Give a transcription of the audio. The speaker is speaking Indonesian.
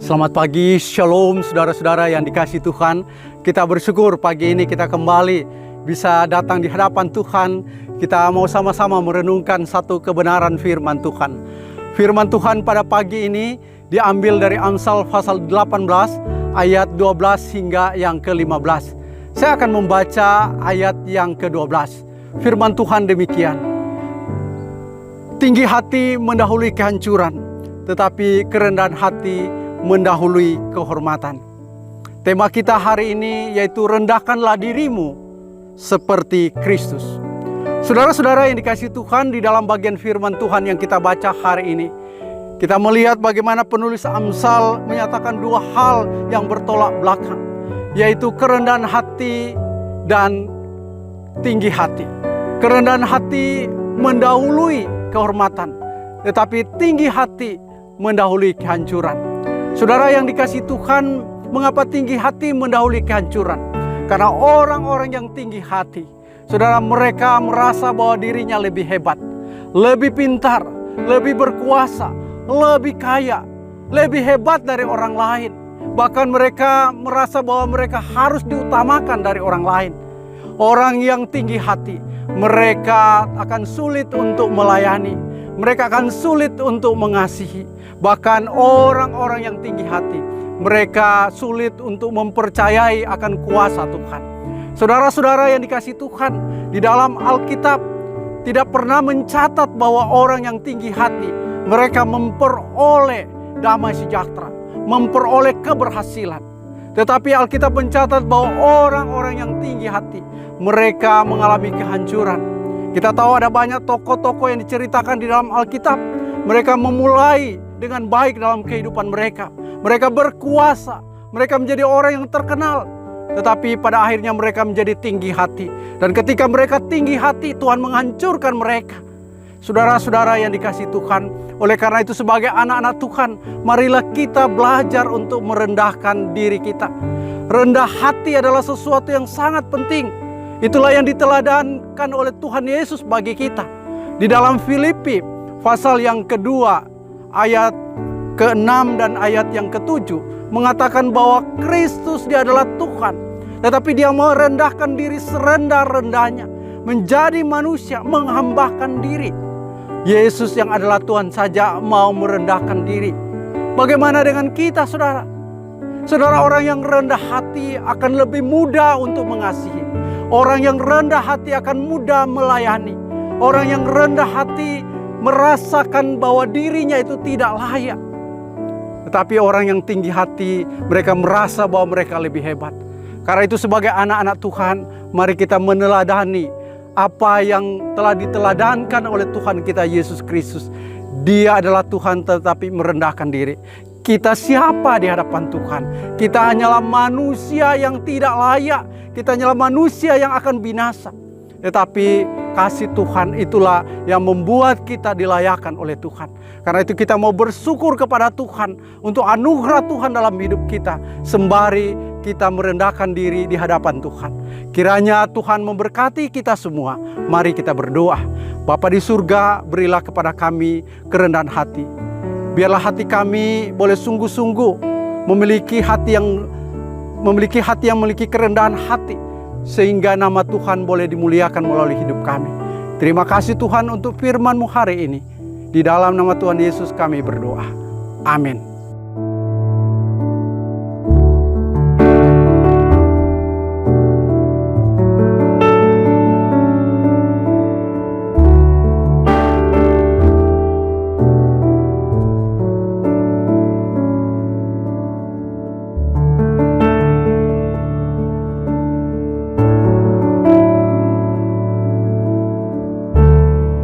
Selamat pagi, shalom saudara-saudara yang dikasihi Tuhan. Kita bersyukur pagi ini kita kembali bisa datang di hadapan Tuhan. Kita mau sama-sama merenungkan satu kebenaran firman Tuhan. Firman Tuhan pada pagi ini diambil dari Amsal pasal 18 ayat 12 hingga yang ke-15. Saya akan membaca ayat yang ke-12. Firman Tuhan demikian. Tinggi hati mendahului kehancuran, tetapi kerendahan hati mendahului kehormatan. Tema kita hari ini yaitu rendahkanlah dirimu seperti Kristus. Saudara-saudara yang dikasihi Tuhan, di dalam bagian firman Tuhan yang kita baca hari ini, kita melihat bagaimana penulis Amsal menyatakan dua hal yang bertolak belakang, yaitu kerendahan hati dan tinggi hati. Kerendahan hati mendahului kehormatan, tetapi tinggi hati mendahului kehancuran. Saudara yang dikasihi Tuhan, mengapa tinggi hati mendahului kehancuran? Karena orang-orang yang tinggi hati, saudara, mereka merasa bahwa dirinya lebih hebat, lebih pintar, lebih berkuasa, lebih kaya, lebih hebat dari orang lain. Bahkan mereka merasa bahwa mereka harus diutamakan dari orang lain. Orang yang tinggi hati, mereka akan sulit untuk melayani, mereka akan sulit untuk mengasihi. Bahkan orang-orang yang tinggi hati, mereka sulit untuk mempercayai akan kuasa Tuhan. Saudara-saudara yang dikasihi Tuhan, di dalam Alkitab tidak pernah mencatat bahwa orang yang tinggi hati, mereka memperoleh damai sejahtera, memperoleh keberhasilan. Tetapi Alkitab mencatat bahwa orang-orang yang tinggi hati, mereka mengalami kehancuran. Kita tahu ada banyak tokoh-tokoh yang diceritakan di dalam Alkitab. Mereka memulai dengan baik dalam kehidupan mereka. Mereka berkuasa, mereka menjadi orang yang terkenal. Tetapi pada akhirnya mereka menjadi tinggi hati. Dan ketika mereka tinggi hati, Tuhan menghancurkan mereka. Saudara-saudara yang dikasihi Tuhan, oleh karena itu sebagai anak-anak Tuhan, marilah kita belajar untuk merendahkan diri kita. Rendah hati adalah sesuatu yang sangat penting. Itulah yang diteladankan oleh Tuhan Yesus bagi kita. Di dalam Filipi pasal yang kedua, ayat ke-6 dan ayat yang ke-7 mengatakan bahwa Kristus dia adalah Tuhan, tetapi dia merendahkan diri serendah-rendahnya, menjadi manusia, menghambakan diri. Yesus yang adalah Tuhan saja mau merendahkan diri. Bagaimana dengan kita, saudara? Saudara, orang yang rendah hati akan lebih mudah untuk mengasihi. Orang yang rendah hati akan mudah melayani. Orang yang rendah hati merasakan bahwa dirinya itu tidak layak. Tetapi orang yang tinggi hati, mereka merasa bahwa mereka lebih hebat. Karena itu sebagai anak-anak Tuhan, mari kita meneladani apa yang telah diteladankan oleh Tuhan kita Yesus Kristus. Dia adalah Tuhan tetapi merendahkan diri. Kita siapa di hadapan Tuhan? Kita hanyalah manusia yang tidak layak. Kita hanyalah manusia yang akan binasa. Tetapi kasih Tuhan itulah yang membuat kita dilayakkan oleh Tuhan. Karena itu kita mau bersyukur kepada Tuhan untuk anugerah Tuhan dalam hidup kita, sembari kita merendahkan diri di hadapan Tuhan. Kiranya Tuhan memberkati kita semua. Mari kita berdoa. Bapa di surga, berilah kepada kami kerendahan hati. Biarlah hati kami boleh sungguh-sungguh memiliki hati yang memiliki kerendahan hati, sehingga nama Tuhan boleh dimuliakan melalui hidup kami. Terima kasih Tuhan untuk firman-Mu hari ini. Di dalam nama Tuhan Yesus kami berdoa. Amin.